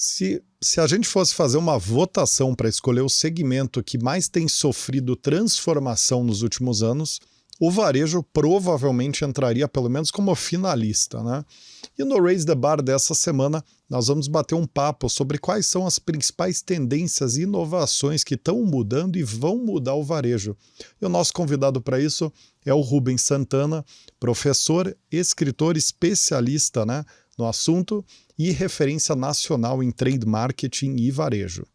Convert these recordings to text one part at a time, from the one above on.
Se a gente fosse fazer uma votação para escolher o segmento que mais tem sofrido transformação nos últimos anos, o varejo provavelmente entraria pelo menos como finalista, né? E no Raise the Bar dessa semana, nós vamos bater um papo sobre quais são as principais tendências e inovações que estão mudando e vão mudar o varejo. E o nosso convidado para isso é o Rubens Santana, professor, escritor especialista, né, no assunto e referência nacional em trade marketing e varejo.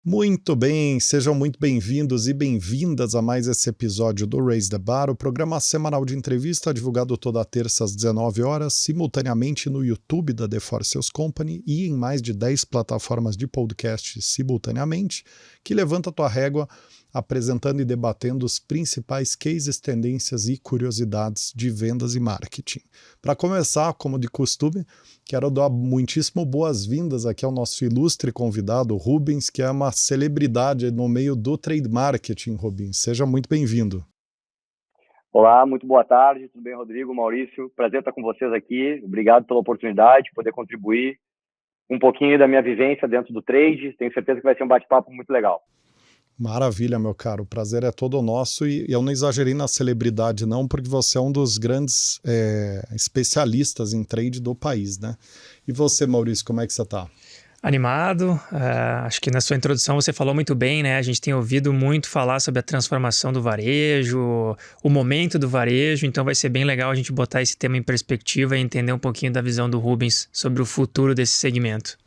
Muito bem, sejam muito bem-vindos e bem-vindas a mais esse episódio do Raise the Bar, o programa semanal de entrevista divulgado toda terça às 19 horas, simultaneamente no YouTube da The For Sales Company e em mais de 10 plataformas de podcast simultaneamente, que levanta a tua régua apresentando e debatendo os principais cases, tendências e curiosidades de vendas e marketing. Para começar, como de costume, quero dar muitíssimo boas-vindas aqui ao nosso ilustre convidado, Rubens, que é uma celebridade no meio do trade marketing, Rubens. Seja muito bem-vindo. Olá, muito boa tarde, tudo bem, Rodrigo, Maurício? Prazer estar com vocês aqui, obrigado pela oportunidade de poder contribuir um pouquinho da minha vivência dentro do trade, tenho certeza que vai ser um bate-papo muito legal. Maravilha, meu caro, o prazer é todo nosso e eu não exagerei na celebridade não, porque você é um dos grandes especialistas em trade do país, né? E você, Maurício, como é que você está? Animado, acho que na sua introdução você falou muito bem, né? A gente tem ouvido muito falar sobre a transformação do varejo, o momento do varejo, então vai ser bem legal a gente botar esse tema em perspectiva e entender um pouquinho da visão do Rubens sobre o futuro desse segmento.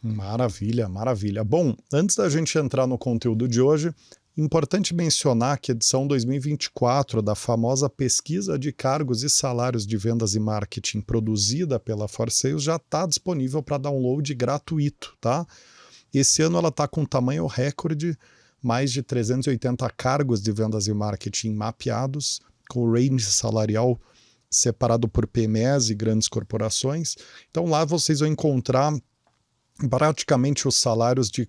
Maravilha, maravilha. Bom, antes da gente entrar no conteúdo de hoje, importante mencionar que a edição 2024 da famosa pesquisa de cargos e salários de vendas e marketing produzida pela For Sales já está disponível para download gratuito, tá? Esse ano ela está com tamanho recorde, mais de 380 cargos de vendas e marketing mapeados, com o range salarial separado por PMEs e grandes corporações. Então lá vocês vão encontrar praticamente os salários de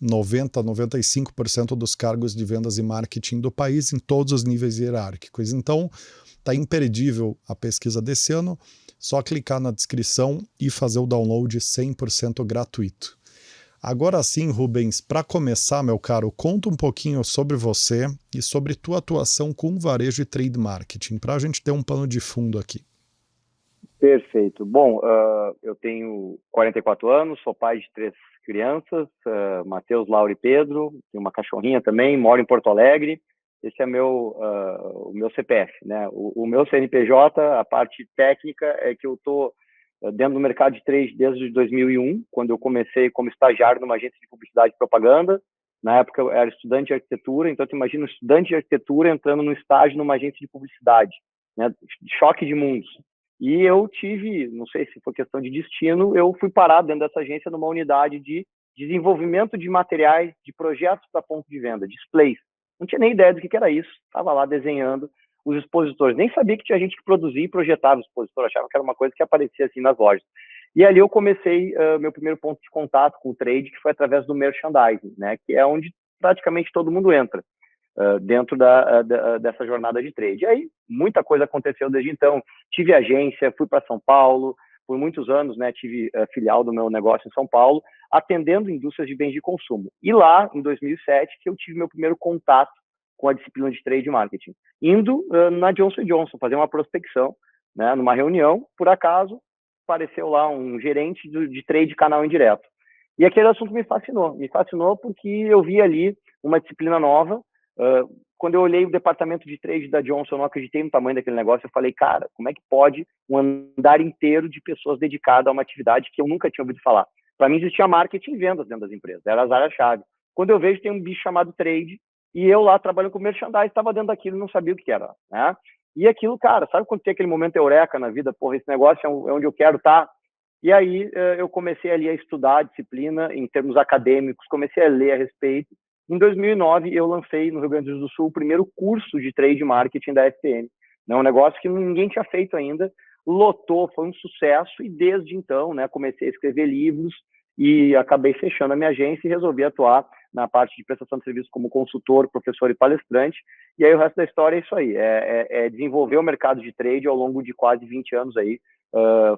90% a 95% dos cargos de vendas e marketing do país em todos os níveis hierárquicos. Então, está imperdível a pesquisa desse ano, só clicar na descrição e fazer o download 100% gratuito. Agora sim, Rubens, para começar, meu caro, conta um pouquinho sobre você e sobre tua atuação com varejo e trade marketing, para a gente ter um pano de fundo aqui. Perfeito. Bom, eu tenho 44 anos, sou pai de 3 crianças, Matheus, Laura e Pedro, tenho uma cachorrinha também, moro em Porto Alegre. Esse é o meu CPF, né? O meu CNPJ, a parte técnica é que eu estou dentro do mercado de trade desde 2001, quando eu comecei como estagiário numa agência de publicidade e propaganda. Na época eu era estudante de arquitetura, então tu imagina um estudante de arquitetura entrando no estágio numa agência de publicidade, né? Choque de mundos. E eu tive, não sei se foi questão de destino, eu fui parado dentro dessa agência numa unidade de desenvolvimento de materiais, de projetos para ponto de venda, displays. Não tinha nem ideia do que era isso, estava lá desenhando os expositores. Nem sabia que tinha gente que produzia e projetava o expositor, achava que era uma coisa que aparecia assim nas lojas. E ali eu comecei meu primeiro ponto de contato com o trade, que foi através do merchandising, né, que é onde praticamente todo mundo entra. Dentro dessa jornada de trade. E aí, muita coisa aconteceu desde então. Tive agência, fui para São Paulo, por muitos anos, né, tive filial do meu negócio em São Paulo, atendendo indústrias de bens de consumo. E lá, em 2007, que eu tive meu primeiro contato com a disciplina de trade marketing, indo na Johnson & Johnson, fazer uma prospecção, né, numa reunião, por acaso, apareceu lá um gerente de trade canal indireto. E aquele assunto me fascinou porque eu vi ali uma disciplina nova. Quando eu olhei o departamento de trade da Johnson, eu não acreditei no tamanho daquele negócio. Eu falei, cara, como é que pode um andar inteiro de pessoas dedicadas a uma atividade que eu nunca tinha ouvido falar? Para mim existia marketing e vendas dentro das empresas, era as áreas-chave. Quando eu vejo, tem um bicho chamado trade, e eu lá trabalhando com merchandising, estava dentro daquilo e não sabia o que era, né? E aquilo, cara, sabe quando tem aquele momento eureka na vida? Porra, esse negócio é onde eu quero estar. E aí eu comecei ali a estudar a disciplina em termos acadêmicos, comecei a ler a respeito. Em 2009, eu lancei no Rio Grande do Sul o primeiro curso de trade marketing da FPM. É um negócio que ninguém tinha feito ainda. lotou, foi um sucesso, e desde então, né, comecei a escrever livros e acabei fechando a minha agência e resolvi atuar na parte de prestação de serviço como consultor, professor e palestrante. E aí o resto da história é isso aí, é desenvolver o mercado de trade ao longo de quase 20 anos aí,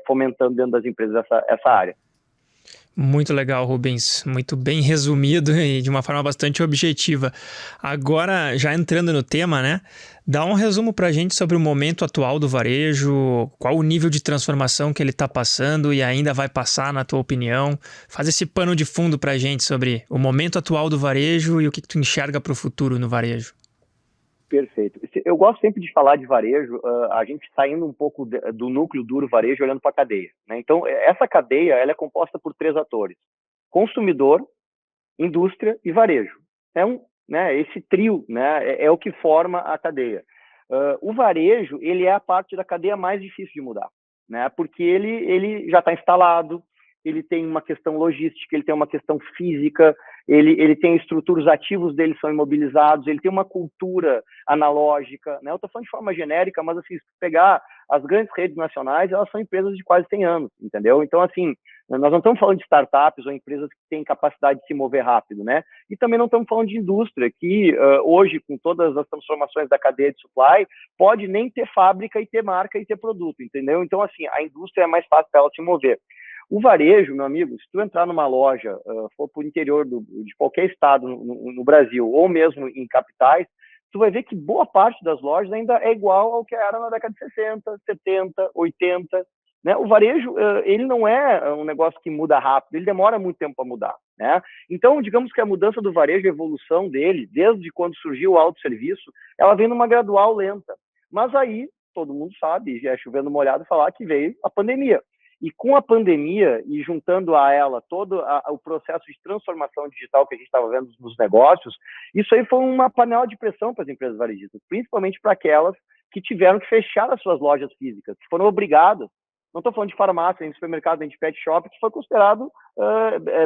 fomentando dentro das empresas essa área. Muito legal, Rubens. Muito bem resumido e de uma forma bastante objetiva. Agora, já entrando no tema, né? Dá um resumo para a gente sobre o momento atual do varejo, qual o nível de transformação que ele está passando e ainda vai passar, na tua opinião. Faz esse pano de fundo para a gente sobre o momento atual do varejo e o que tu enxerga para o futuro no varejo. Perfeito. Eu gosto sempre de falar de varejo, a gente saindo um pouco do núcleo duro varejo, olhando para a cadeia, né? Então, essa cadeia ela é composta por 3 atores: consumidor, indústria e varejo. Né, esse trio, né, é o que forma a cadeia. O varejo, ele é a parte da cadeia mais difícil de mudar, né, porque ele já está instalado, ele tem uma questão logística, ele tem uma questão física, ele tem estruturas, ativos dele são imobilizados, ele tem uma cultura analógica, né? Eu estou falando de forma genérica, mas assim, se pegar as grandes redes nacionais, elas são empresas de quase 100 anos, entendeu? Então, assim, nós não estamos falando de startups ou empresas que têm capacidade de se mover rápido, né? E também não estamos falando de indústria, que hoje, com todas as transformações da cadeia de supply, pode nem ter fábrica e ter marca e ter produto, entendeu? Então, assim, a indústria é mais fácil para ela se mover. O varejo, meu amigo, se tu entrar numa loja, for para o interior de qualquer estado no Brasil, ou mesmo em capitais, tu vai ver que boa parte das lojas ainda é igual ao que era na década de 60, 70, 80, né? O varejo, ele não é um negócio que muda rápido, ele demora muito tempo para mudar, né? Então, digamos que a mudança do varejo, a evolução dele, desde quando surgiu o autosserviço, ela vem numa gradual lenta. Mas aí, todo mundo sabe, já é chovendo molhado falar que veio a pandemia. E com a pandemia, e juntando a ela todo o processo de transformação digital que a gente estava vendo nos negócios, isso aí foi uma panela de pressão para as empresas varejistas, principalmente para aquelas que tiveram que fechar as suas lojas físicas, que foram obrigadas. Não estou falando de farmácia, nem de supermercado, nem de pet shop, que foi considerado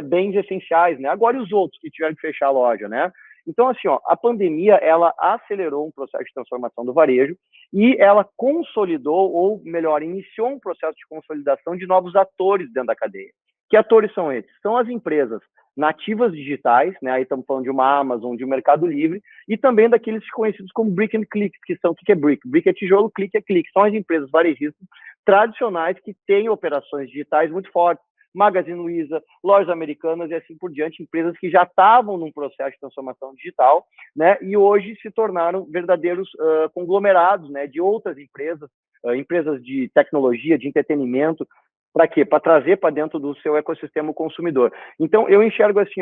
bens essenciais, né? Agora e os outros que tiveram que fechar a loja, né? Então, assim, ó, a pandemia, ela acelerou um processo de transformação do varejo e ela consolidou, ou melhor, iniciou um processo de consolidação de novos atores dentro da cadeia. Que atores são esses? São as empresas nativas digitais, né? Aí estamos falando de uma Amazon, de um Mercado Livre, e também daqueles conhecidos como Brick and Click, que são, o que é Brick? Brick é tijolo, Click é clique. São as empresas varejistas tradicionais que têm operações digitais muito fortes. Magazine Luiza, lojas americanas e assim por diante, empresas que já estavam num processo de transformação digital, né, e hoje se tornaram verdadeiros conglomerados, né, de outras empresas, empresas de tecnologia, de entretenimento. Para quê? Para trazer para dentro do seu ecossistema o consumidor. Então, eu enxergo assim,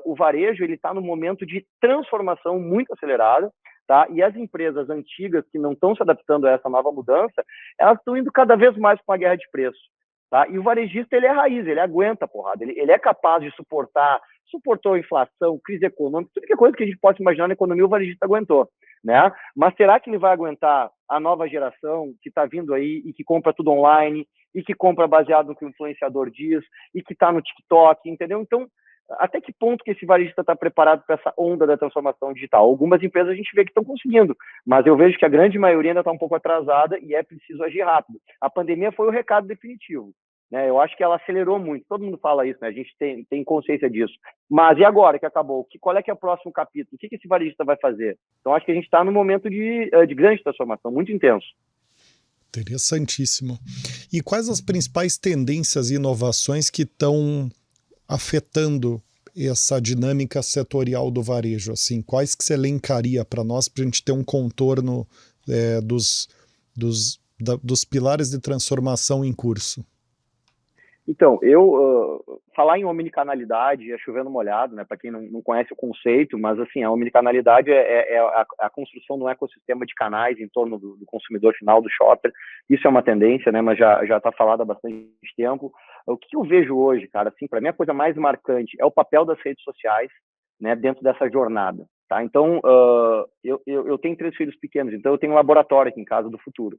o varejo ele está num momento de transformação muito acelerada, tá? E as empresas antigas que não estão se adaptando a essa nova mudança, elas estão indo cada vez mais para uma guerra de preço. Tá? E o varejista, ele é raiz, ele aguenta a porrada, ele é capaz de suportou a inflação, crise econômica, tudo que é coisa que a gente pode imaginar na economia, o varejista aguentou, né? Mas será que ele vai aguentar a nova geração que está vindo aí e que compra tudo online, e que compra baseado no que o influenciador diz, e que está no TikTok, entendeu? Então, até que ponto que esse varejista está preparado para essa onda da transformação digital? Algumas empresas a gente vê que estão conseguindo, mas eu vejo que a grande maioria ainda está um pouco atrasada e é preciso agir rápido. A pandemia foi o recado definitivo, né? Eu acho que ela acelerou muito, todo mundo fala isso, né? A gente tem consciência disso. Mas e agora que acabou? Qual é que é o próximo capítulo? O que esse varejista vai fazer? Então acho que a gente está num momento de grande transformação, muito intenso. Interessantíssimo. E quais as principais tendências e inovações que estão afetando essa dinâmica setorial do varejo? Assim, quais que você elencaria para nós, para a gente ter um contorno dos pilares de transformação em curso? Então, falar em omnicanalidade é chovendo molhado, né? Para quem não conhece o conceito, mas assim, a omnicanalidade é a construção de um ecossistema de canais em torno do consumidor final, do shopper. Isso é uma tendência, né? Mas já está falado há bastante tempo. O que eu vejo hoje, cara, assim, para mim a coisa mais marcante é o papel das redes sociais, né? Dentro dessa jornada, tá? Então, eu tenho 3 filhos pequenos, então eu tenho um laboratório aqui em casa do futuro.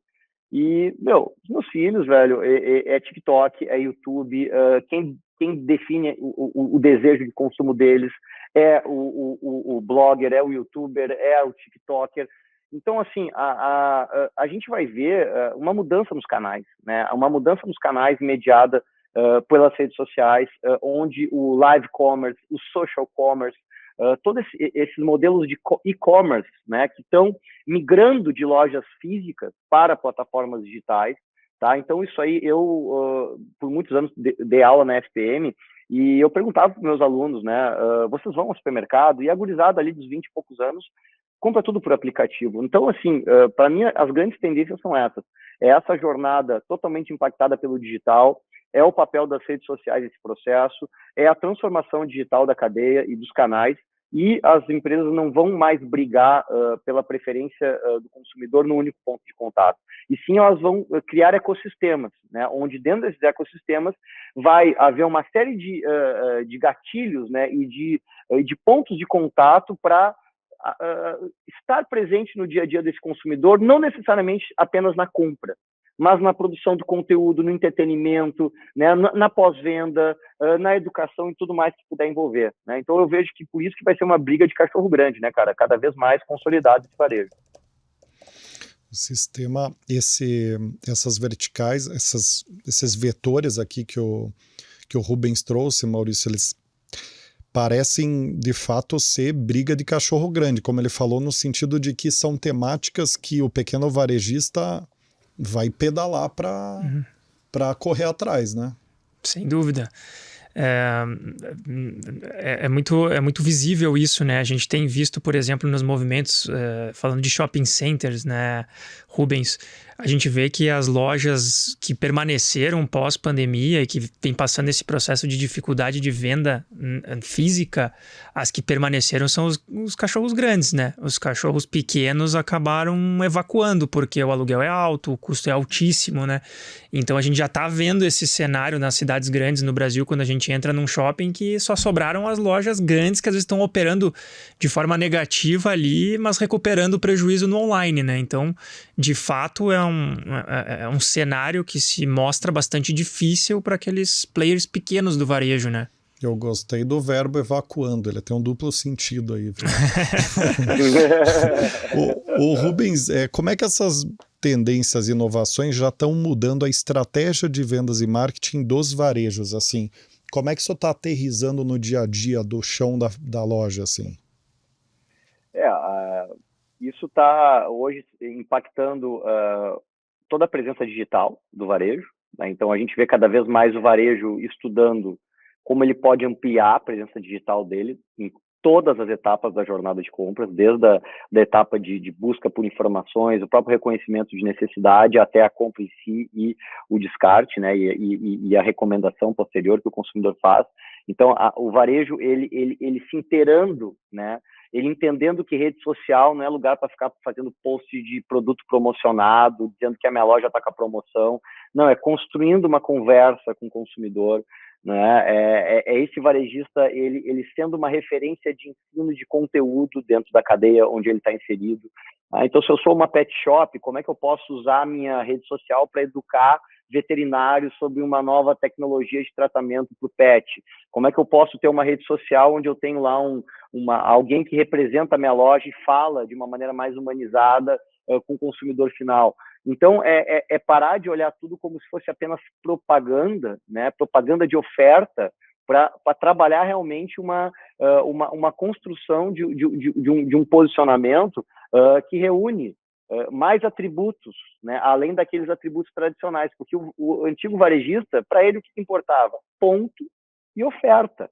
E, meus filhos, velho, é TikTok, é YouTube, quem define o desejo de consumo deles é o blogger, é o YouTuber, é o TikToker. Então, assim, a gente vai ver uma mudança nos canais, né? Uma mudança nos canais mediada pelas redes sociais, onde o live commerce, o social commerce, todos esses modelos de e-commerce, né, que estão migrando de lojas físicas para plataformas digitais, tá? Então, isso aí, eu, por muitos anos, dei aula na FPM, e eu perguntava para os meus alunos, né, vocês vão ao supermercado? E a gurizada ali dos 20 e poucos anos compra tudo por aplicativo. Então, assim, para mim, as grandes tendências são essas. É essa jornada totalmente impactada pelo digital, é o papel das redes sociais nesse processo, é a transformação digital da cadeia e dos canais, e as empresas não vão mais brigar pela preferência do consumidor no único ponto de contato. E sim, elas vão criar ecossistemas, né, onde dentro desses ecossistemas vai haver uma série de gatilhos, né, e de pontos de contato para estar presente no dia a dia desse consumidor, não necessariamente apenas na compra, mas na produção do conteúdo, no entretenimento, né, na pós-venda, na educação e tudo mais que puder envolver, né? Então eu vejo que por isso que vai ser uma briga de cachorro grande, né, cara? Cada vez mais consolidado esse varejo. O sistema, essas verticais, esses vetores aqui que o Rubens trouxe, Maurício, eles parecem de fato ser briga de cachorro grande, como ele falou, no sentido de que são temáticas que o pequeno varejista vai pedalar para correr atrás, né? Sem dúvida. É muito visível isso, né? A gente tem visto, por exemplo, nos movimentos, falando de shopping centers, né, Rubens, a gente vê que as lojas que permaneceram pós-pandemia e que vem passando esse processo de dificuldade de venda física, as que permaneceram são os cachorros grandes, né? Os cachorros pequenos acabaram evacuando, porque o aluguel é alto, o custo é altíssimo, né? Então a gente já está vendo esse cenário nas cidades grandes no Brasil, quando a gente entra num shopping que só sobraram as lojas grandes que às vezes estão operando de forma negativa ali, mas recuperando o prejuízo no online, né? Então, de fato, é um cenário que se mostra bastante difícil para aqueles players pequenos do varejo, né? Eu gostei do verbo evacuando, ele tem um duplo sentido aí. o Rubens, como é que essas tendências e inovações já estão mudando a estratégia de vendas e marketing dos varejos, assim? Como é que isso está aterrissando no dia a dia do chão da loja, assim? Isso está hoje impactando toda a presença digital do varejo, né? Então a gente vê cada vez mais o varejo estudando como ele pode ampliar a presença digital dele em todas as etapas da jornada de compras, desde da etapa de busca por informações, o próprio reconhecimento de necessidade, até a compra em si e o descarte, né, e a recomendação posterior que o consumidor faz. Então, o varejo, ele se inteirando, né, ele entendendo que rede social não é lugar para ficar fazendo post de produto promocionado, dizendo que a minha loja está com a promoção. Não, é construindo uma conversa com o consumidor, né? Esse varejista, ele sendo uma referência de ensino de conteúdo dentro da cadeia onde ele está inserido. Então, se eu sou uma pet shop, como é que eu posso usar a minha rede social para educar veterinários sobre uma nova tecnologia de tratamento para o pet? Como é que eu posso ter uma rede social onde eu tenho lá alguém que representa a minha loja e fala de uma maneira mais humanizada com o consumidor final? Então, é parar de olhar tudo como se fosse apenas propaganda, né? Propaganda de oferta, para trabalhar realmente uma construção de um posicionamento que reúne mais atributos, né? Além daqueles atributos tradicionais, porque o antigo varejista, para ele o que importava? Ponto e oferta,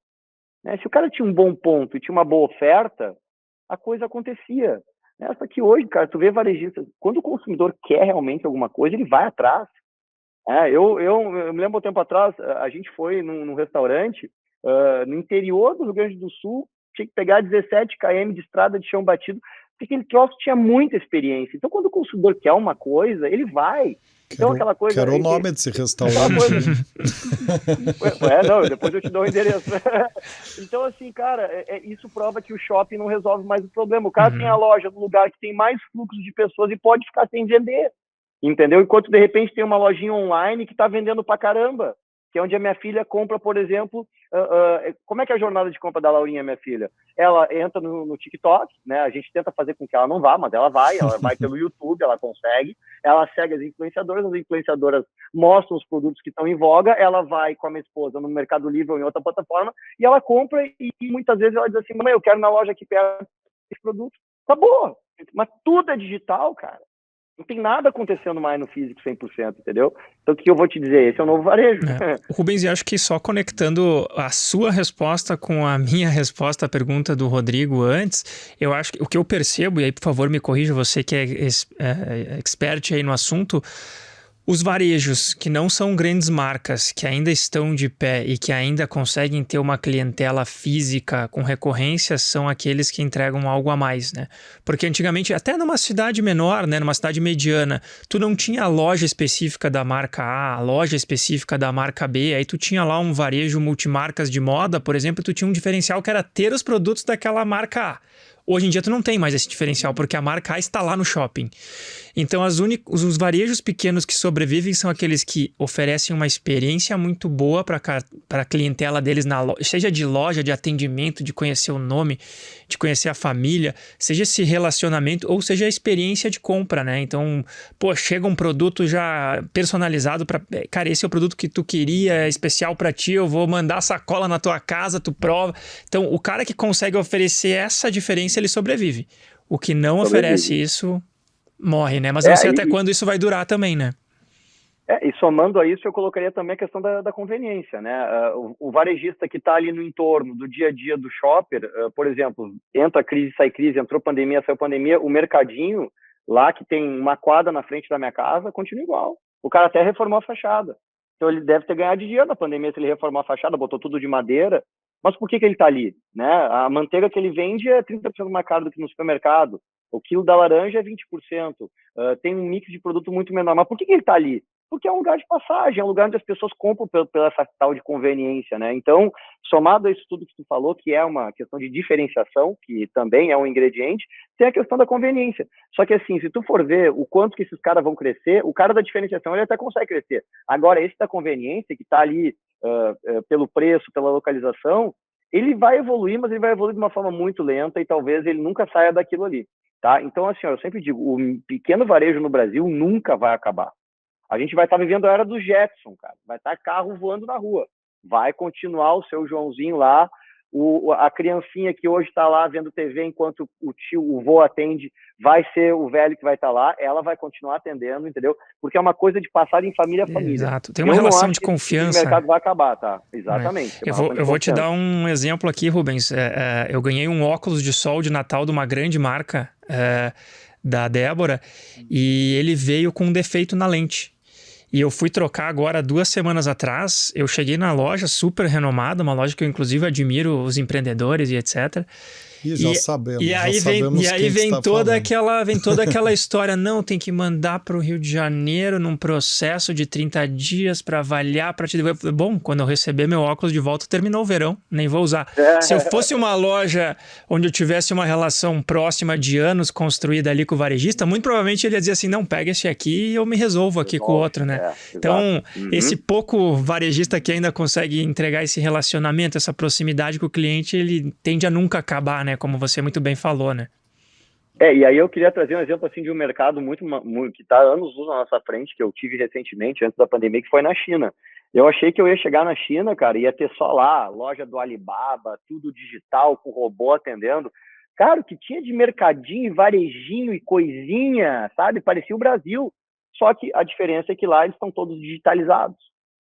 né? Se o cara tinha um bom ponto e tinha uma boa oferta, a coisa acontecia. Só que hoje, cara, tu vê varejista, quando o consumidor quer realmente alguma coisa, ele vai atrás. Eu me lembro um tempo atrás, a gente foi num restaurante no interior do Rio Grande do Sul, tinha que pegar 17 km de estrada de chão batido, porque aquele troço tinha muita experiência. Então, quando o consumidor quer uma coisa, ele vai. Então, aquela coisa... Quero o nome desse restaurante. Não, depois eu te dou o endereço. Então, assim, cara, isso prova que o shopping não resolve mais o problema. O cara tem a loja no lugar que tem mais fluxo de pessoas e pode ficar sem vender, entendeu? Enquanto, de repente, tem uma lojinha online que está vendendo pra caramba. que é onde a minha filha compra, por exemplo, como é que é a jornada de compra da Laurinha, minha filha? Ela entra no TikTok, né? A gente tenta fazer com que ela não vá, mas ela vai pelo YouTube, ela consegue, ela segue as influenciadoras mostram os produtos que estão em voga, ela vai com a minha esposa no Mercado Livre ou em outra plataforma, e ela compra e muitas vezes ela diz assim, mãe, eu quero na loja aqui perto esse produto. Tá boa, mas tudo é digital, cara. Não tem nada acontecendo mais no físico 100%, entendeu? Então, o que eu vou te dizer? Esse é o novo varejo. Rubens, eu acho que só conectando a sua resposta com a minha resposta à pergunta do Rodrigo antes, eu acho que o que eu percebo, e aí, por favor, me corrija, você que é expert aí no assunto, os varejos que não são grandes marcas, que ainda estão de pé e que ainda conseguem ter uma clientela física com recorrência, são aqueles que entregam algo a mais, né? Porque antigamente, até numa cidade menor, né, numa cidade mediana, tu não tinha a loja específica da marca A, a loja específica da marca B, aí tu tinha lá um varejo multimarcas de moda, por exemplo, tu tinha um diferencial que era ter os produtos daquela marca A. Hoje em dia tu não tem mais esse diferencial, porque a marca A está lá no shopping. Então os varejos pequenos que sobrevivem são aqueles que oferecem uma experiência muito boa para a clientela deles, seja de loja, de atendimento, de conhecer o nome, de conhecer a família, seja esse relacionamento ou seja a experiência de compra, né? Então, chega um produto já personalizado para... Cara, esse é o produto que tu queria, é especial para ti, eu vou mandar a sacola na tua casa, tu prova. Então, o cara que consegue oferecer essa diferença, ele sobrevive. O que não oferece isso... morre, né? Mas eu não sei até quando isso vai durar também, né? E somando a isso, eu colocaria também a questão da conveniência, né? O varejista que está ali no entorno do dia a dia do shopper, por exemplo, entra crise, sai crise, entrou pandemia, saiu pandemia, o mercadinho lá que tem uma quadra na frente da minha casa continua igual. O cara até reformou a fachada. Então ele deve ter ganhado dinheiro na pandemia se ele reformou a fachada, botou tudo de madeira. Mas por que ele está ali? Né? A manteiga que ele vende é 30% mais caro do que no supermercado. O quilo da laranja é 20%. Tem um mix de produto muito menor. Mas por que ele está ali? Porque é um lugar de passagem, é um lugar onde as pessoas compram pela essa tal de conveniência, né? Então, somado a isso tudo que tu falou, que é uma questão de diferenciação, que também é um ingrediente, tem a questão da conveniência. Só que assim, se tu for ver o quanto que esses caras vão crescer, o cara da diferenciação, ele até consegue crescer. Agora, esse da conveniência, que está ali pelo preço, pela localização, ele vai evoluir, mas ele vai evoluir de uma forma muito lenta e talvez ele nunca saia daquilo ali, tá? Então, assim, eu sempre digo, o pequeno varejo no Brasil nunca vai acabar. A gente vai estar vivendo a era do Jetson, cara. Vai estar carro voando na rua. Vai continuar o seu Joãozinho lá, a criancinha que hoje está lá vendo TV enquanto o vô atende, vai ser o velho que vai estar lá, ela vai continuar atendendo, entendeu? Porque é uma coisa de passar em família a família. Exato. Tem uma relação de confiança. O mercado vai acabar, tá? Exatamente. Eu vou te dar um exemplo aqui, Rubens. Eu ganhei um óculos de sol de Natal de uma grande marca da Débora e ele veio com um defeito na lente. E eu fui trocar agora 2 semanas atrás, eu cheguei na loja super renomada, uma loja que eu inclusive admiro os empreendedores e etc. Já sabemos. E aí vem toda aquela história, não, tem que mandar para o Rio de Janeiro num processo de 30 dias para avaliar, para te devolver. Bom, quando eu receber meu óculos de volta, terminou o verão, nem vou usar. Se eu fosse uma loja onde eu tivesse uma relação próxima de anos construída ali com o varejista, muito provavelmente ele ia dizer assim, não, pega esse aqui e eu me resolvo aqui com o outro, né? Então, esse pouco varejista que ainda consegue entregar esse relacionamento, essa proximidade com o cliente, ele tende a nunca acabar, né? Como você muito bem falou, né? E aí eu queria trazer um exemplo assim de um mercado muito que está anos luz na nossa frente, que eu tive recentemente, antes da pandemia, que foi na China. Eu achei que eu ia chegar na China, cara, ia ter só lá, loja do Alibaba, tudo digital, com robô atendendo. Cara, o que tinha de mercadinho, e varejinho e coisinha, sabe? Parecia o Brasil. Só que a diferença é que lá eles estão todos digitalizados.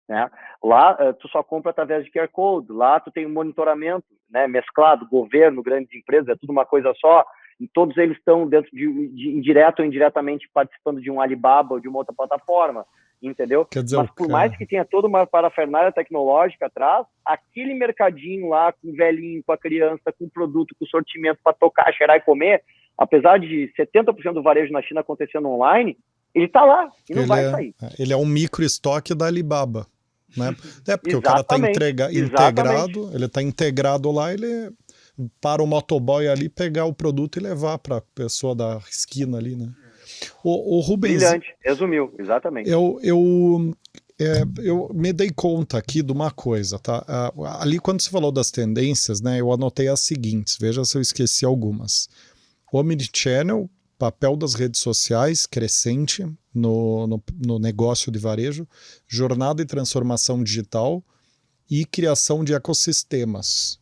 Né? Lá tu só compra através de QR Code, lá tu tem um monitoramento, né, mesclado, governo, grandes empresas, é tudo uma coisa só, e todos eles estão dentro de direto ou indiretamente participando de um Alibaba ou de uma outra plataforma, entendeu? Mas por mais que tenha toda uma parafernália tecnológica atrás, aquele mercadinho lá com o velhinho, com a criança, com o produto, com o sortimento para tocar, cheirar e comer, apesar de 70% do varejo na China acontecendo online, ele está lá e não vai sair. Ele é um micro estoque da Alibaba. Né? Porque o cara está integrado, ele está integrado lá, ele para o motoboy ali pegar o produto e levar para a pessoa da esquina ali, né? O Rubens, brilhante, resumiu, exatamente. Eu me dei conta aqui de uma coisa, tá? Ali quando você falou das tendências, né, eu anotei as seguintes, veja se eu esqueci algumas. Omnichannel, papel das redes sociais crescente no negócio de varejo, jornada e transformação digital e criação de ecossistemas.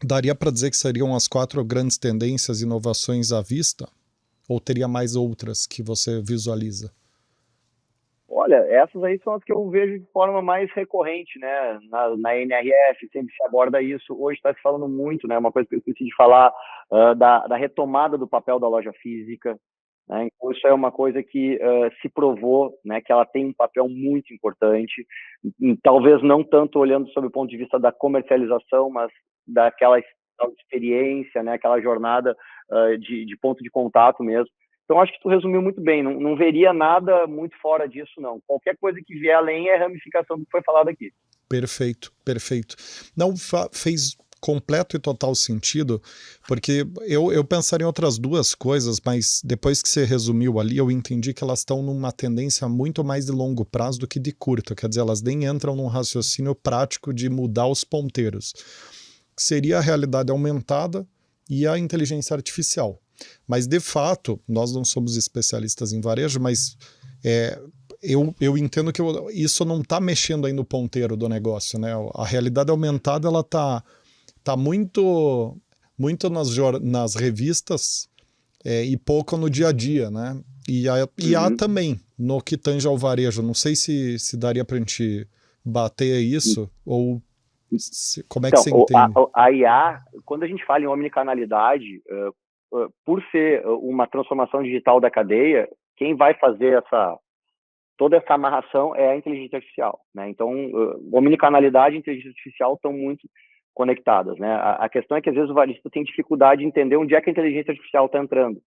Daria para dizer que seriam as 4 grandes tendências e inovações à vista? Ou teria mais outras que você visualiza? Olha, essas aí são as que eu vejo de forma mais recorrente, né? Na NRF sempre se aborda isso. Hoje está se falando muito, né? Uma coisa que eu esqueci de falar, da retomada do papel da loja física, né? Então, isso é uma coisa que se provou, né? Que ela tem um papel muito importante. Talvez não tanto olhando sob o ponto de vista da comercialização, mas daquela experiência, né? Aquela jornada de ponto de contato mesmo. Então, acho que tu resumiu muito bem. Não veria nada muito fora disso, não. Qualquer coisa que vier além é ramificação do que foi falado aqui. Perfeito, perfeito. Não, fez completo e total sentido, porque eu pensaria em outras 2 coisas, mas depois que você resumiu ali, eu entendi que elas estão numa tendência muito mais de longo prazo do que de curto. Quer dizer, elas nem entram num raciocínio prático de mudar os ponteiros. Que seria a realidade aumentada e a inteligência artificial. Mas, de fato, nós não somos especialistas em varejo, mas eu entendo que isso não está mexendo aí no ponteiro do negócio, né? A realidade aumentada ela tá muito nas revistas e pouco no dia a dia, né? E há também no que tange ao varejo. Não sei se daria para a gente bater isso ou como é que você entende? A IA, quando a gente fala em omnicanalidade, por ser uma transformação digital da cadeia, quem vai fazer toda essa amarração é a inteligência artificial, né? Então, omnicanalidade e inteligência artificial estão muito conectadas, né? A questão é que às vezes o varejista tem dificuldade de entender onde é que a inteligência artificial está entrando.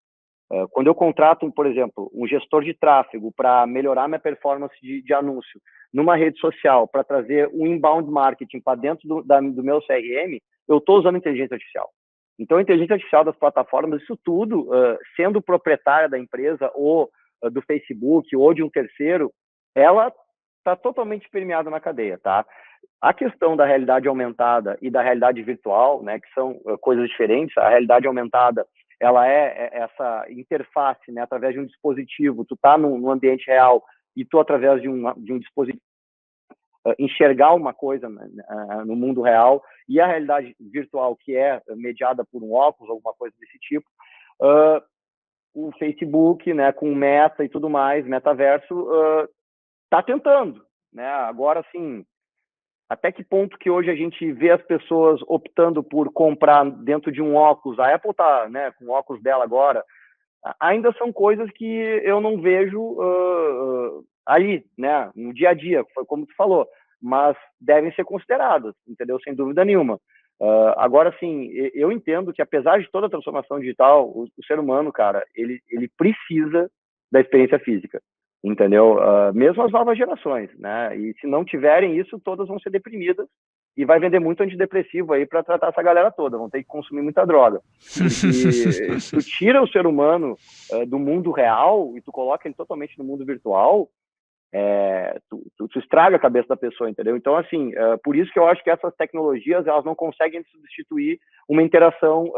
Quando eu contrato, por exemplo, um gestor de tráfego para melhorar minha performance de anúncio numa rede social, para trazer um inbound marketing para dentro do meu CRM, eu estou usando inteligência artificial. Então, a inteligência artificial das plataformas, isso tudo, sendo proprietária da empresa ou do Facebook ou de um terceiro, ela está totalmente permeada na cadeia, tá? A questão da realidade aumentada e da realidade virtual, né, que são coisas diferentes. A realidade aumentada, ela é essa interface, né, através de um dispositivo. Tu tá no ambiente real e tu, através de um dispositivo, enxergar uma coisa no mundo real, e a realidade virtual, que é mediada por um óculos, alguma coisa desse tipo. O Facebook, né, com Meta e tudo mais, metaverso, está tentando, né? Agora, sim, até que ponto que hoje a gente vê as pessoas optando por comprar dentro de um óculos? A Apple está, né, com o óculos dela agora. Ainda são coisas que eu não vejo ali, né, no dia a dia, foi como tu falou, mas devem ser consideradas, entendeu? Sem dúvida nenhuma. Agora, sim, eu entendo que, apesar de toda a transformação digital, o ser humano, cara, ele precisa da experiência física, entendeu? Mesmo as novas gerações, né? E se não tiverem isso, todas vão ser deprimidas e vai vender muito antidepressivo aí para tratar essa galera toda, vão ter que consumir muita droga. Porque tu tira o ser humano do mundo real e tu coloca ele totalmente no mundo virtual, tu estraga a cabeça da pessoa, entendeu? Então, assim, por isso que eu acho que essas tecnologias, elas não conseguem substituir uma interação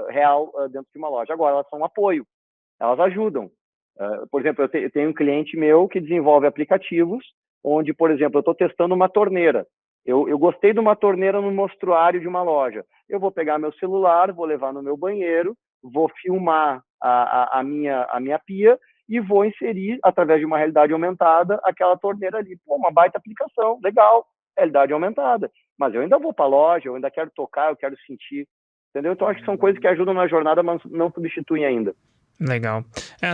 real dentro de uma loja. Agora, elas são um apoio, elas ajudam. Por exemplo, eu tenho um cliente meu que desenvolve aplicativos onde, por exemplo, eu estou testando uma torneira. Eu gostei de uma torneira no mostruário de uma loja. Eu vou pegar meu celular, vou levar no meu banheiro, vou filmar a minha pia e vou inserir, através de uma realidade aumentada, aquela torneira ali. Pô, uma baita aplicação, legal, realidade aumentada. Mas eu ainda vou para a loja, eu ainda quero tocar, eu quero sentir, entendeu? Então, acho que são coisas que ajudam na jornada, mas não substituem ainda. Legal.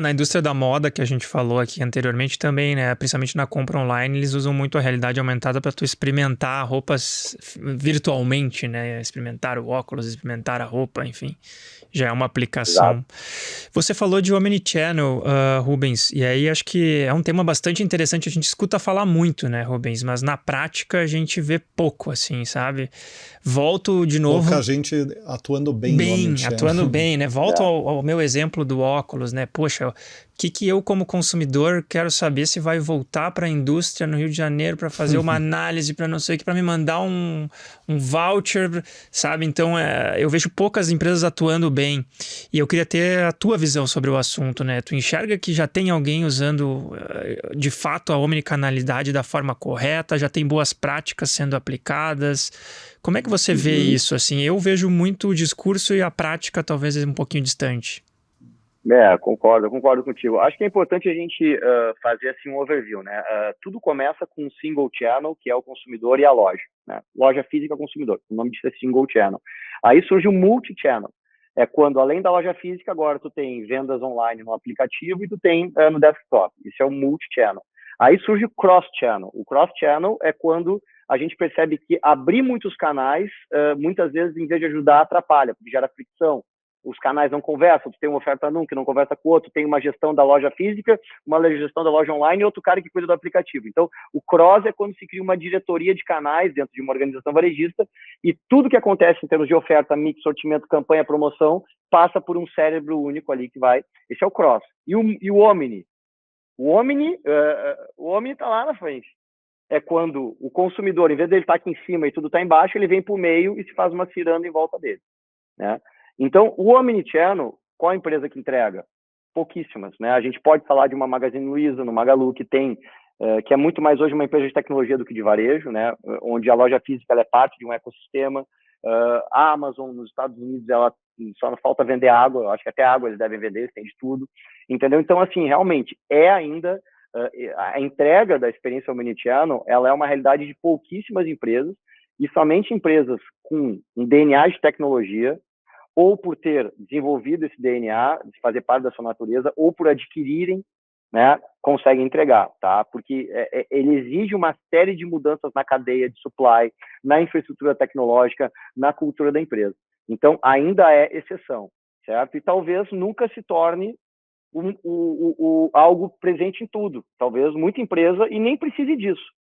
Na indústria da moda, que a gente falou aqui anteriormente também, né? Principalmente na compra online, eles usam muito a realidade aumentada para tu experimentar roupas virtualmente, né? Experimentar o óculos, experimentar a roupa, enfim. Já é uma aplicação. Exato. Você falou de Omnichannel, Rubens, e aí acho que é um tema bastante interessante. A gente escuta falar muito, né, Rubens? Mas na prática a gente vê pouco, assim, sabe? Volto de novo... Pouca gente atuando bem no Omnichannel. Atuando bem, né? Volto ao meu exemplo do óculos. óculos, né? Poxa, o que eu como consumidor quero saber se vai voltar para a indústria no Rio de Janeiro para fazer uma análise, para não sei o que, para me mandar um voucher, sabe? Então, eu vejo poucas empresas atuando bem. E eu queria ter a tua visão sobre o assunto, né? Tu enxerga que já tem alguém usando, de fato, a omnicanalidade da forma correta, já tem boas práticas sendo aplicadas? Como é que você vê isso? Assim, eu vejo muito o discurso e a prática talvez um pouquinho distante. Concordo contigo. Acho que é importante a gente fazer assim um overview, né? Tudo começa com um single channel, que é o consumidor e a loja, né? Loja física consumidor, o nome disso é single channel. Aí surge o multi-channel. É quando, além da loja física, agora tu tem vendas online no aplicativo e tu tem no desktop. Isso é o multi-channel. Aí surge o cross-channel. O cross-channel é quando a gente percebe que abrir muitos canais, muitas vezes, em vez de ajudar, atrapalha, porque gera fricção. Os canais não conversam, tu tem uma oferta num que não conversa com o outro, tem uma gestão da loja física, uma gestão da loja online e outro cara que cuida do aplicativo. Então, o cross é quando se cria uma diretoria de canais dentro de uma organização varejista e tudo que acontece em termos de oferta, mix, sortimento, campanha, promoção, passa por um cérebro único ali que vai. Esse é o cross. E o Omni? O Omni está lá na frente. É quando o consumidor, em vez dele estar aqui em cima e tudo está embaixo, ele vem para o meio e se faz uma ciranda em volta dele, né? Então, o Omnichannel, qual a empresa que entrega? Pouquíssimas, né? A gente pode falar de uma Magazine Luiza, no Magalu, que é muito mais hoje uma empresa de tecnologia do que de varejo, né? Onde a loja física ela é parte de um ecossistema. A Amazon, nos Estados Unidos, ela só não falta vender água, eu acho que até água eles devem vender, eles têm de tudo, entendeu? Então, assim, realmente, ainda a entrega da experiência Omnichannel, ela é uma realidade de pouquíssimas empresas, e somente empresas com um DNA de tecnologia, ou por ter desenvolvido esse DNA, de fazer parte da sua natureza, ou por adquirirem, né, conseguem entregar, tá? Porque ele exige uma série de mudanças na cadeia de supply, na infraestrutura tecnológica, na cultura da empresa. Então, ainda é exceção, certo? E talvez nunca se torne algo presente em tudo. Talvez muita empresa e nem precise disso.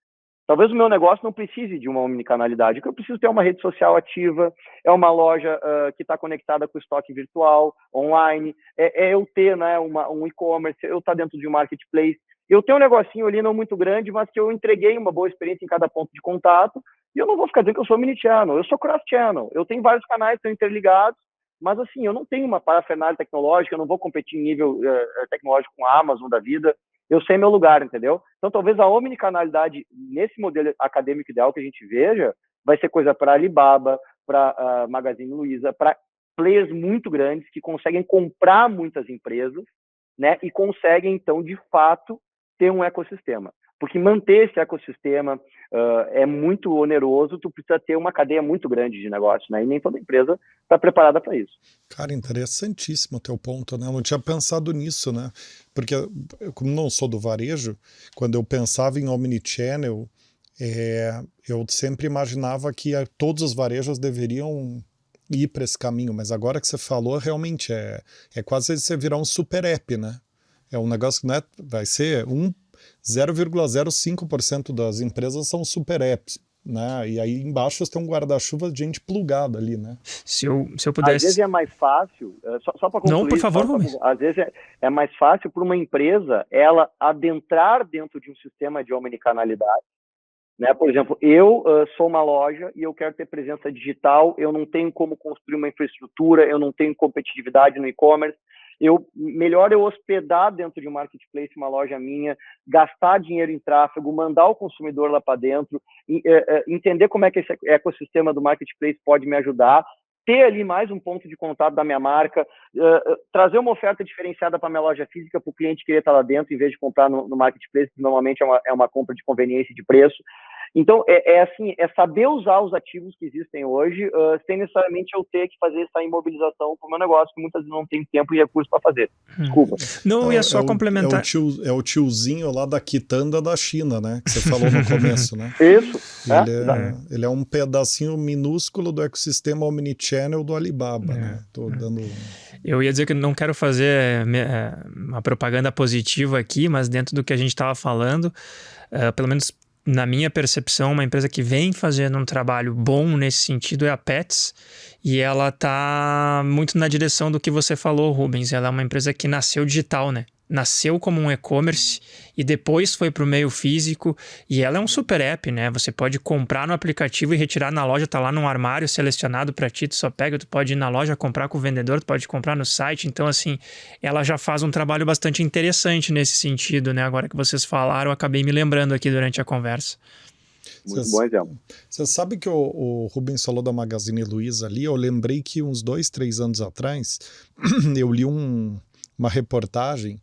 Talvez o meu negócio não precise de uma omnicanalidade, porque eu preciso ter uma rede social ativa, é uma loja que está conectada com o estoque virtual, online, eu ter, né, um e-commerce, eu estar dentro de um marketplace. Eu tenho um negocinho ali não muito grande, mas que eu entreguei uma boa experiência em cada ponto de contato, e eu não vou ficar dizendo que eu sou omnichannel, eu sou cross-channel, eu tenho vários canais que estão interligados, mas assim, eu não tenho uma parafernália tecnológica, eu não vou competir em nível tecnológico com a Amazon da vida, eu sei meu lugar, entendeu? Então, talvez a omnicanalidade, nesse modelo acadêmico ideal que a gente veja, vai ser coisa para Alibaba, para Magazine Luiza, para players muito grandes que conseguem comprar muitas empresas, né? E conseguem, então, de fato, ter um ecossistema. Porque manter esse ecossistema é muito oneroso, tu precisa ter uma cadeia muito grande de negócio, né? E nem toda empresa está preparada para isso. Cara, interessantíssimo o teu ponto, né? Eu não tinha pensado nisso, né? Porque, como não sou do varejo, quando eu pensava em omnichannel, eu sempre imaginava que todos os varejos deveriam ir para esse caminho, mas agora que você falou, realmente é quase você virar um super app, né? É um negócio que, né, vai ser 0,05% das empresas são super apps, né? E aí embaixo tem um guarda-chuva de gente plugada ali, né? Se eu pudesse... Às vezes é mais fácil, só para concluir... Não, por favor, às vezes é mais fácil para uma empresa ela adentrar dentro de um sistema de omnicanalidade, né? Por exemplo, eu sou uma loja e eu quero ter presença digital, eu não tenho como construir uma infraestrutura, eu não tenho competitividade no e-commerce, melhor eu hospedar dentro de um marketplace uma loja minha, gastar dinheiro em tráfego, mandar o consumidor lá para dentro, entender como é que esse ecossistema do marketplace pode me ajudar, ter ali mais um ponto de contato da minha marca, trazer uma oferta diferenciada para a minha loja física para o cliente querer estar lá dentro em vez de comprar no marketplace, que normalmente é uma compra de conveniência e de preço. Então, assim, saber usar os ativos que existem hoje, sem necessariamente eu ter que fazer essa imobilização para o meu negócio, que muitas vezes não tem tempo e recurso para fazer. Desculpa. Não, ia só complementar. É o tiozinho lá da quitanda da China, né? Que você falou no começo, né? Isso. Ele é um pedacinho minúsculo do ecossistema omnichannel do Alibaba, né? Tô dando... Eu ia dizer que não quero fazer uma propaganda positiva aqui, mas dentro do que a gente estava falando, pelo menos na minha percepção, uma empresa que vem fazendo um trabalho bom nesse sentido é a Pets, e ela tá muito na direção do que você falou, Rubens. Ela é uma empresa que nasceu digital, né? Nasceu como um e-commerce e depois foi para o meio físico, e ela é um super app, né? Você pode comprar no aplicativo e retirar na loja, tá lá num armário selecionado para ti, tu só pega, tu pode ir na loja comprar com o vendedor, tu pode comprar no site. Então, assim, ela já faz um trabalho bastante interessante nesse sentido, né? Agora que vocês falaram, eu acabei me lembrando aqui durante a conversa. Muito bom exemplo. Você sabe que o Rubens falou da Magazine Luiza ali, eu lembrei que uns 2, 3 anos atrás, eu li uma reportagem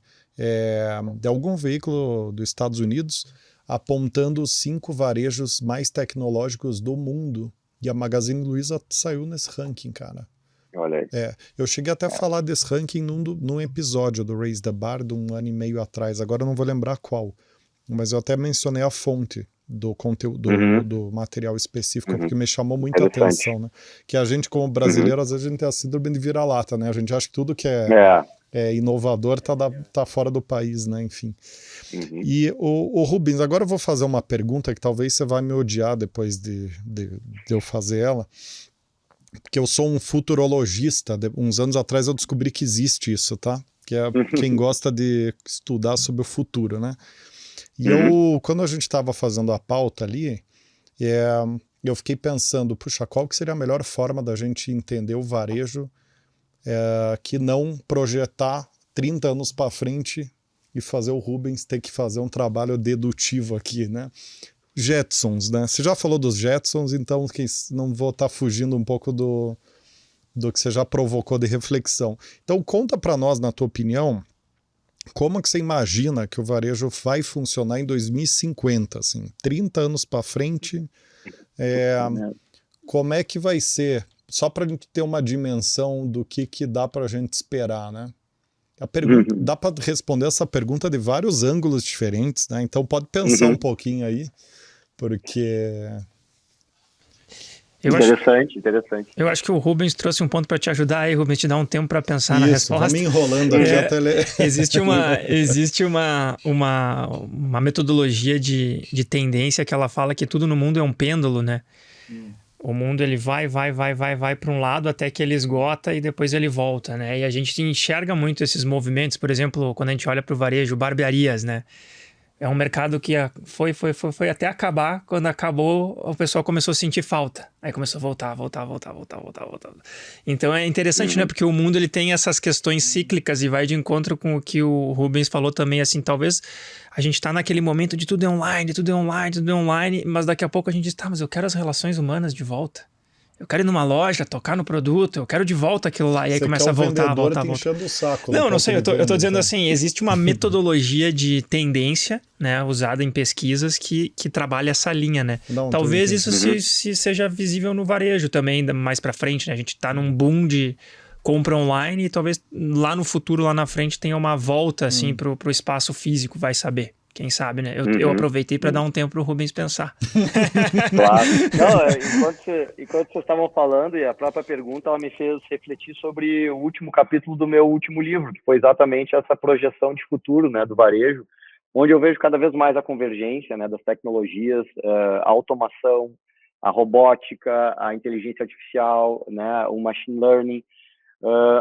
de algum veículo dos Estados Unidos apontando os 5 varejos mais tecnológicos do mundo. E a Magazine Luiza saiu nesse ranking, cara. Olha aí. Eu cheguei até a falar desse ranking num episódio do Raise the Bar de 1 ano e meio atrás. Agora eu não vou lembrar qual. Mas eu até mencionei a fonte do conteúdo, do material específico, porque me chamou muita atenção, né? Que a gente, como brasileiro, às vezes a gente tem a síndrome de vira-lata, né? A gente acha que tudo que é inovador tá fora do país, né? Enfim. E o Rubens, agora eu vou fazer uma pergunta que talvez você vai me odiar depois de eu fazer ela, porque eu sou um futurologista. Uns anos atrás eu descobri que existe isso, tá? Que é quem gosta de estudar sobre o futuro, né? E quando a gente estava fazendo a pauta ali, eu fiquei pensando, puxa, qual que seria a melhor forma da gente entender o varejo que não projetar 30 anos para frente e fazer o Rubens ter que fazer um trabalho dedutivo aqui, né? Jetsons, né? Você já falou dos Jetsons, então não vou estar fugindo um pouco do que você já provocou de reflexão. Então conta para nós, na tua opinião, como que você imagina que o varejo vai funcionar em 2050, assim, 30 anos para frente, como é que vai ser? Só para a gente ter uma dimensão do que dá para a gente esperar, né? Dá para responder essa pergunta de vários ângulos diferentes, né? Então pode pensar um pouquinho aí, porque... Interessante. Eu acho que o Rubens trouxe um ponto para te ajudar aí, Rubens, te dar um tempo para pensar na resposta. Vamos enrolando aqui até ler. Existe uma metodologia de tendência que ela fala que tudo no mundo é um pêndulo, né? O mundo ele vai para um lado até que ele esgota e depois ele volta, né? E a gente enxerga muito esses movimentos, por exemplo, quando a gente olha para o varejo, barbearias, né? É um mercado que foi até acabar. Quando acabou, o pessoal começou a sentir falta. Aí começou a voltar. Então é interessante, né? Porque o mundo ele tem essas questões cíclicas e vai de encontro com o que o Rubens falou também. Assim, talvez a gente tá naquele momento de tudo é online, mas daqui a pouco a gente diz, tá, mas eu quero as relações humanas de volta. Eu quero ir numa loja, tocar no produto, eu quero de volta aquilo lá. E aí começa a voltar. Enchendo o saco. Não sei, eu tô dizendo assim, existe uma metodologia de tendência, né, usada em pesquisas que trabalha essa linha, né? Talvez isso se seja visível no varejo também, mais pra frente, né? A gente tá num boom de compra online e talvez lá no futuro, lá na frente, tenha uma volta, assim, pro espaço físico, vai saber. Quem sabe, né? Eu aproveitei para dar um tempo pro Rubens pensar. Claro. Não, enquanto vocês estavam falando, e a própria pergunta, ela me fez refletir sobre o último capítulo do meu último livro, que foi exatamente essa projeção de futuro, né, do varejo, onde eu vejo cada vez mais a convergência, né, das tecnologias, a automação, a robótica, a inteligência artificial, né, o machine learning,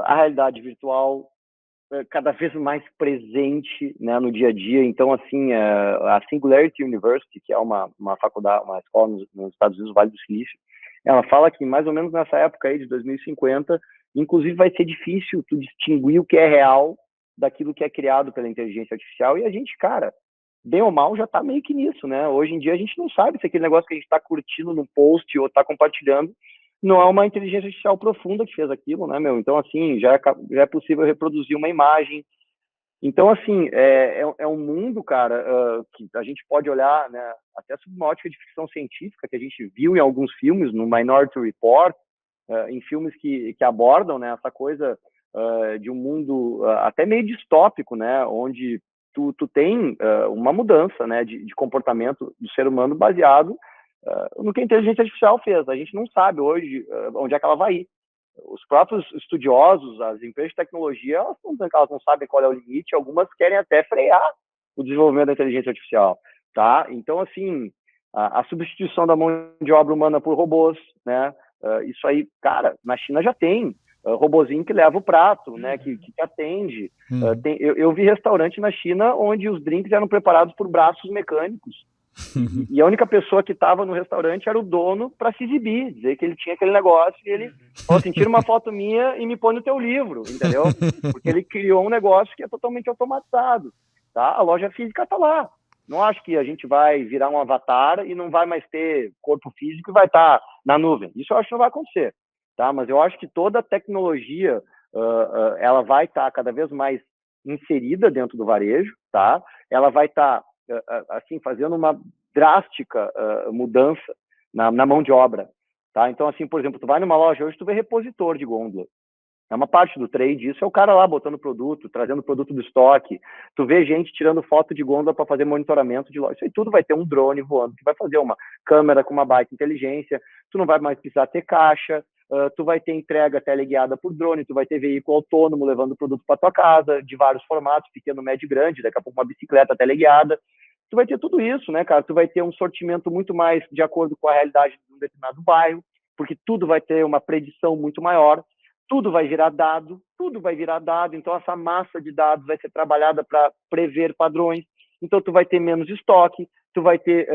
a realidade virtual, cada vez mais presente, né, no dia a dia. Então, assim, a Singularity University, que é uma faculdade, uma escola nos Estados Unidos, Vale do Silício, ela fala que mais ou menos nessa época aí de 2050, inclusive vai ser difícil tu distinguir o que é real daquilo que é criado pela inteligência artificial, e a gente, cara, bem ou mal, já tá meio que nisso, né? Hoje em dia a gente não sabe se aquele negócio que a gente tá curtindo no post ou tá compartilhando não é uma inteligência artificial profunda que fez aquilo, né, meu? Então, assim, já é possível reproduzir uma imagem. Então, assim, é um mundo, cara, que a gente pode olhar, né, até sob uma ótica de ficção científica, que a gente viu em alguns filmes, no Minority Report, em filmes que abordam, né, essa coisa de um mundo até meio distópico, né, onde tu tem uma mudança, né, de comportamento do ser humano baseado no que a inteligência artificial fez. A gente não sabe hoje onde é que ela vai ir. Os próprios estudiosos, as empresas de tecnologia, elas não sabem qual é o limite, algumas querem até frear o desenvolvimento da inteligência artificial, tá? Então, assim, A substituição da mão de obra humana por robôs, né? Isso aí, cara, na China já tem robozinho que leva o prato, né? Que atende. Eu vi restaurante na China onde os drinks eram preparados por braços mecânicos. E a única pessoa que estava no restaurante era o dono para se exibir, dizer que ele tinha aquele negócio e ele falou assim, tira uma foto minha e me põe no teu livro, entendeu? Porque ele criou um negócio que é totalmente automatizado, tá? A loja física está lá. Não acho que a gente vai virar um avatar e não vai mais ter corpo físico e vai estar na nuvem. Isso eu acho que não vai acontecer, tá? Mas eu acho que toda a tecnologia, ela vai estar cada vez mais inserida dentro do varejo, tá? Ela vai estar assim, fazendo uma drástica mudança na mão de obra, tá? Então, assim, por exemplo, tu vai numa loja hoje, tu vê repositor de gôndola. É uma parte do trade, isso é o cara lá botando produto, trazendo produto do estoque. Tu vê gente tirando foto de gôndola para fazer monitoramento de loja. Isso aí tudo vai ter um drone voando, que vai fazer uma câmera com uma baita inteligência. Tu não vai mais precisar ter caixa, tu vai ter entrega teleguiada por drone, tu vai ter veículo autônomo levando produto para tua casa, de vários formatos, pequeno, médio e grande, daqui a pouco uma bicicleta teleguiada. Tu vai ter tudo isso, né, cara? Tu vai ter um sortimento muito mais de acordo com a realidade de um determinado bairro, porque tudo vai ter uma predição muito maior, tudo vai virar dado, então essa massa de dados vai ser trabalhada para prever padrões, então tu vai ter menos estoque, tu vai ter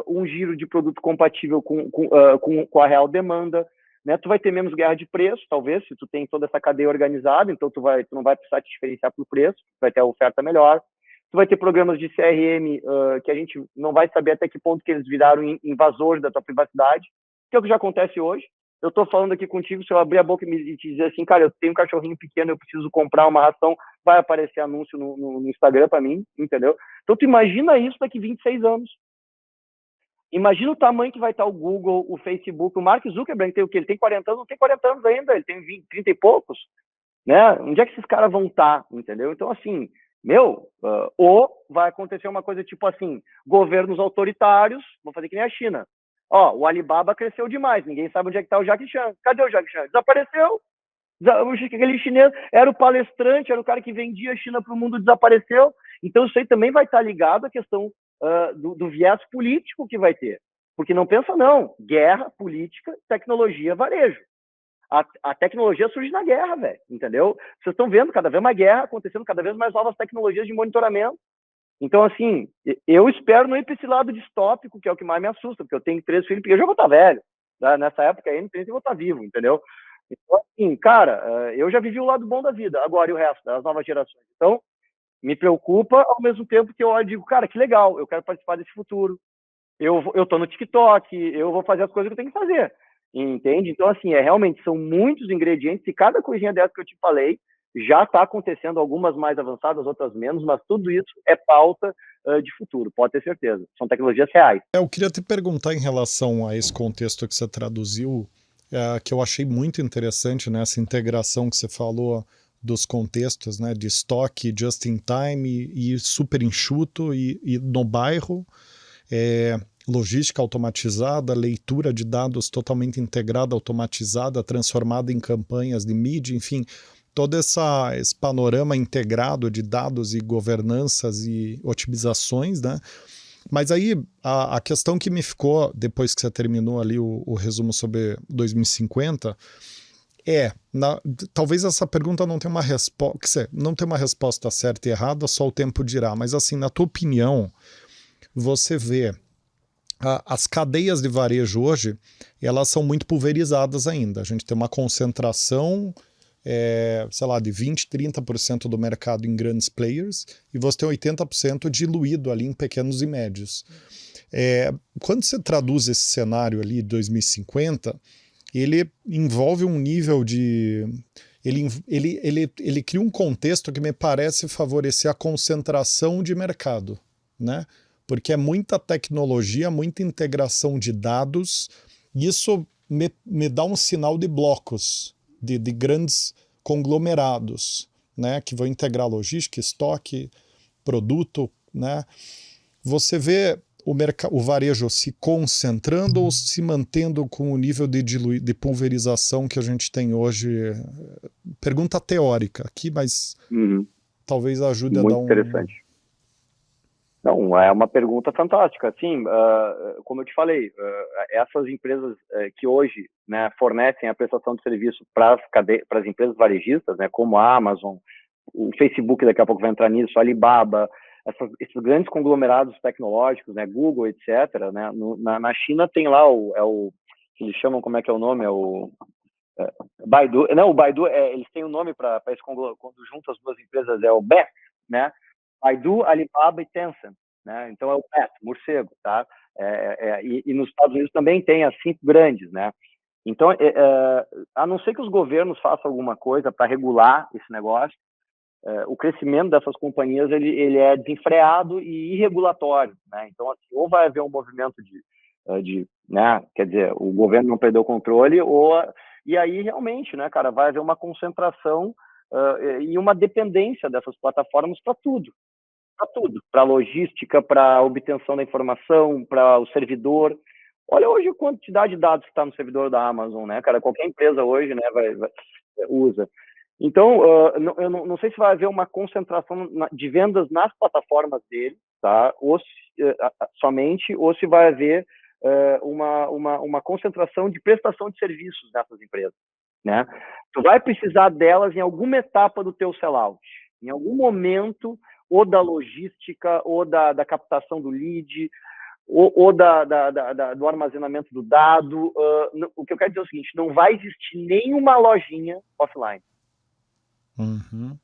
um giro de produto compatível com a real demanda, né? Tu vai ter menos guerra de preço, talvez, se tu tem toda essa cadeia organizada, então tu não vai precisar te diferenciar por preço, vai ter a oferta melhor. Tu vai ter programas de CRM que a gente não vai saber até que ponto que eles viraram invasores da tua privacidade, que é o que já acontece hoje. Eu estou falando aqui contigo, se eu abrir a boca e te dizer assim, cara, eu tenho um cachorrinho pequeno, eu preciso comprar uma ração, vai aparecer anúncio no Instagram para mim, entendeu? Então tu imagina isso daqui 26 anos. Imagina o tamanho que vai estar o Google, o Facebook, o Mark Zuckerberg tem o quê? Ele tem 40 anos, não tem 40 anos ainda, ele tem 20, 30 e poucos, né? Onde é que esses caras vão estar, entendeu? Então, assim, ou vai acontecer uma coisa tipo assim, governos autoritários, vou fazer que nem a China. O Alibaba cresceu demais, ninguém sabe onde é que está o Jack Chan. Cadê o Jack Chan? Desapareceu. Aquele chinês era o palestrante, era o cara que vendia a China para o mundo, desapareceu. Então isso aí também vai estar ligado à questão do viés político que vai ter. Porque não pensa não, guerra, política, tecnologia, varejo. A tecnologia surge na guerra, velho, entendeu? Vocês estão vendo cada vez mais guerra acontecendo, cada vez mais novas tecnologias de monitoramento. Então, assim, eu espero não ir para esse lado distópico, que é o que mais me assusta, porque eu tenho 3 filhos, porque eu já vou estar velho, tá? Nessa época aí, não sei se eu vou estar vivo, entendeu? Então, assim, cara, eu já vivi o lado bom da vida, agora e o resto, das novas gerações. Então, me preocupa ao mesmo tempo que eu olho e digo, cara, que legal, eu quero participar desse futuro. Eu tô no TikTok, eu vou fazer as coisas que eu tenho que fazer, entende? Então, assim, realmente são muitos ingredientes e cada coisinha dessa que eu te falei já está acontecendo, algumas mais avançadas, outras menos, mas tudo isso é pauta de futuro, pode ter certeza. São tecnologias reais. Eu queria te perguntar em relação a esse contexto que você traduziu, que eu achei muito interessante, né, essa integração que você falou dos contextos, né, de estoque, just in time e super enxuto e no bairro, logística automatizada, leitura de dados totalmente integrada, automatizada, transformada em campanhas de mídia, enfim, todo esse panorama integrado de dados e governanças e otimizações, né? Mas aí a questão que me ficou, depois que você terminou ali o resumo sobre 2050, talvez essa pergunta não tenha uma resposta, não tem uma resposta certa e errada, só o tempo dirá, mas assim, na tua opinião, você vê as cadeias de varejo hoje, elas são muito pulverizadas ainda, a gente tem uma concentração, sei lá, de 20%, 30% do mercado em grandes players, e você tem 80% diluído ali em pequenos e médios. Quando você traduz esse cenário ali de 2050, ele envolve um nível de... Ele cria um contexto que me parece favorecer a concentração de mercado, né? Porque é muita tecnologia, muita integração de dados, e isso me dá um sinal de blocos, de grandes conglomerados, né, que vão integrar logística, estoque, produto, né? Você vê o varejo se concentrando ou se mantendo com o nível de pulverização que a gente tem hoje? Pergunta teórica aqui, mas talvez ajude muito a dar interessante. Não, é uma pergunta fantástica. Assim, como eu te falei, essas empresas que hoje, né, fornecem a prestação de serviço para as empresas varejistas, né, como a Amazon, o Facebook daqui a pouco vai entrar nisso, a Alibaba, esses grandes conglomerados tecnológicos, né, Google, etc., né, na China tem lá eles chamam, como é que é o nome, Baidu, não, o Baidu, eles têm um nome para esse conglomerado, quando juntam as duas empresas, é o BET, né, Baidu, Alibaba e Tencent, né, então é o BET, morcego, tá, e nos Estados Unidos também tem as 5 grandes, né, então, a não ser que os governos façam alguma coisa para regular esse negócio, o crescimento dessas companhias ele é desenfreado e irregulatório, né? Então, assim, ou vai haver um movimento né? Quer dizer, o governo não perdeu o controle, e aí realmente, né, cara, vai haver uma concentração e uma dependência dessas plataformas para tudo, para logística, para obtenção da informação, para o servidor. Olha hoje a quantidade de dados que está no servidor da Amazon, né, cara? Qualquer empresa hoje, né, usa. Então, eu não sei se vai haver uma concentração de vendas nas plataformas dele, tá? Ou somente, ou se vai haver uma concentração de prestação de serviços nessas empresas, né? Tu vai precisar delas em alguma etapa do teu sellout, em algum momento, ou da logística, ou da captação do lead, ou do armazenamento do dado. O que eu quero dizer é o seguinte, não vai existir nenhuma lojinha offline. Uhum.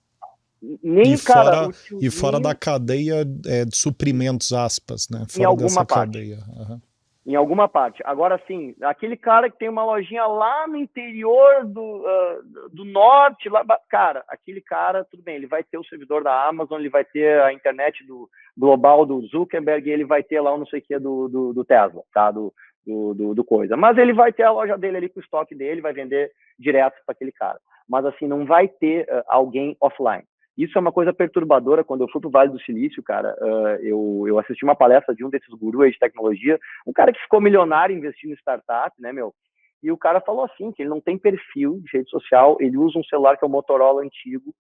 Nem, cara, o tiozinho... E fora da cadeia de suprimentos, aspas, né? Fora em alguma dessa parte. cadeia. Uhum. Em alguma parte. Agora, sim, aquele cara que tem uma lojinha lá no interior do norte, lá, cara, aquele cara, tudo bem, ele vai ter o servidor da Amazon, ele vai ter a internet global do Zuckerberg, ele vai ter lá o não sei o que do Tesla, tá? Do coisa. Mas ele vai ter a loja dele ali com o estoque dele, vai vender direto para aquele cara. Mas, assim, não vai ter alguém offline. Isso é uma coisa perturbadora. Quando eu fui para o Vale do Silício, cara, eu assisti uma palestra de um desses gurus de tecnologia, um cara que ficou milionário investindo em startup, né, meu? E o cara falou assim, que ele não tem perfil de rede social, ele usa um celular que é o Motorola antigo,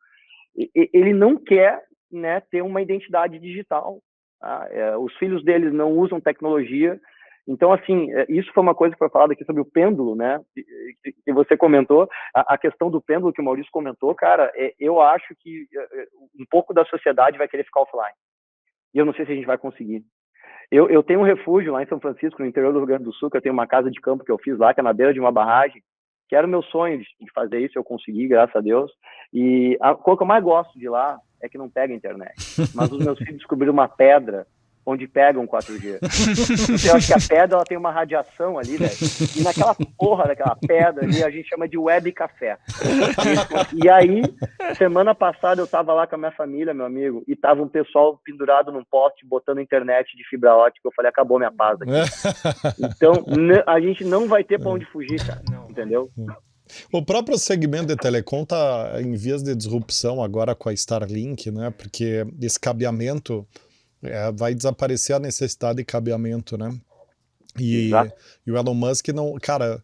ele não quer, né, ter uma identidade digital. Tá? Os filhos deles não usam tecnologia. Então, assim, isso foi uma coisa que foi falada aqui sobre o pêndulo, né, que você comentou, a questão do pêndulo que o Maurício comentou, cara, eu acho que um pouco da sociedade vai querer ficar offline. E eu não sei se a gente vai conseguir. Eu tenho um refúgio lá em São Francisco, no interior do Rio Grande do Sul, que eu tenho uma casa de campo que eu fiz lá, que é na beira de uma barragem, que era o meu sonho de fazer isso, eu consegui, graças a Deus. E a coisa que eu mais gosto de lá é que não pega internet. Mas os meus filhos descobriram uma pedra onde pegam 4G. Então, eu acho que a pedra ela tem uma radiação ali, velho. E naquela porra daquela pedra ali, a gente chama de web café. E aí, semana passada, eu tava lá com a minha família, meu amigo, e tava um pessoal pendurado num poste, botando internet de fibra ótica. Eu falei, acabou minha paz aqui. Então, a gente não vai ter pra onde fugir, cara. Entendeu? O próprio segmento de telecom está em vias de disrupção agora com a Starlink, né? Porque esse cabeamento vai desaparecer a necessidade de cabeamento, né? E o Elon Musk não, cara,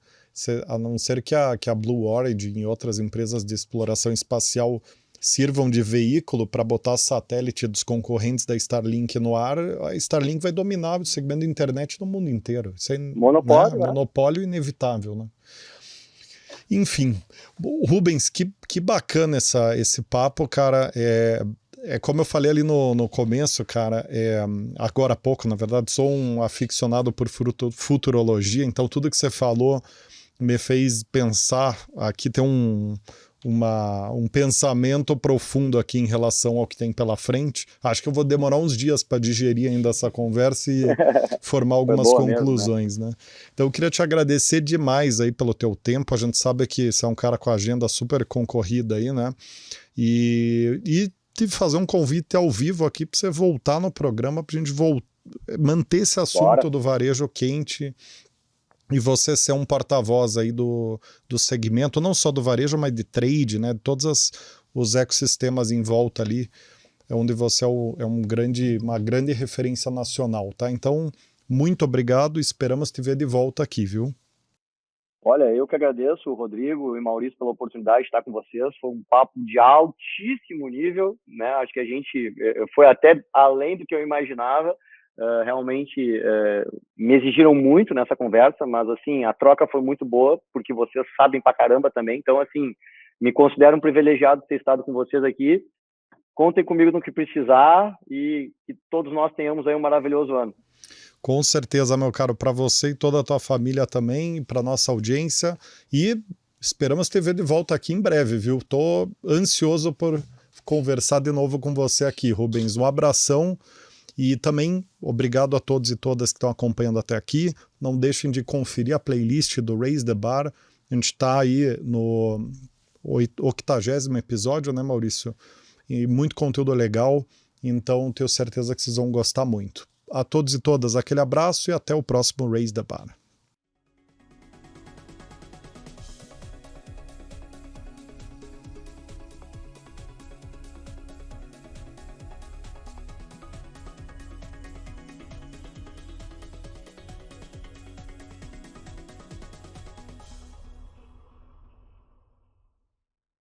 a não ser que a Blue Origin e outras empresas de exploração espacial sirvam de veículo para botar satélite dos concorrentes da Starlink no ar, a Starlink vai dominar o segmento de internet no mundo inteiro. Isso é, monopólio, né? Monopólio inevitável, né? Enfim, Rubens, que bacana esse papo, cara. Como eu falei ali no começo, cara, agora há pouco, na verdade, sou um aficionado por futurologia, então tudo que você falou me fez pensar, aqui tem um pensamento profundo aqui em relação ao que tem pela frente. Acho que eu vou demorar uns dias para digerir ainda essa conversa e formar algumas conclusões, mesmo, né? Então eu queria te agradecer demais aí pelo teu tempo. A gente sabe que você é um cara com a agenda super concorrida aí, né? E fazer um convite ao vivo aqui para você voltar no programa para a gente manter esse assunto do varejo quente e você ser um porta-voz aí do segmento, não só do varejo, mas de trade, né? De todos os ecossistemas em volta ali, onde você é uma grande referência nacional, tá? Então, muito obrigado, esperamos te ver de volta aqui, viu? Olha, eu que agradeço, Rodrigo e Maurício, pela oportunidade de estar com vocês. Foi um papo de altíssimo nível, né? Acho que a gente foi até além do que eu imaginava. Realmente me exigiram muito nessa conversa, mas assim, a troca foi muito boa, porque vocês sabem pra caramba também. Então, assim, me considero um privilegiado de ter estado com vocês aqui. Contem comigo no que precisar e que todos nós tenhamos aí um maravilhoso ano. Com certeza, meu caro, para você e toda a tua família também, para nossa audiência, e esperamos te ver de volta aqui em breve, viu? Tô ansioso por conversar de novo com você aqui, Rubens. Um abração e também obrigado a todos e todas que estão acompanhando até aqui. Não deixem de conferir a playlist do Raise the Bar. A gente está aí no 80º episódio, né, Maurício? E muito conteúdo legal, então tenho certeza que vocês vão gostar muito. A todos e todas, aquele abraço e até o próximo Raise the Bar.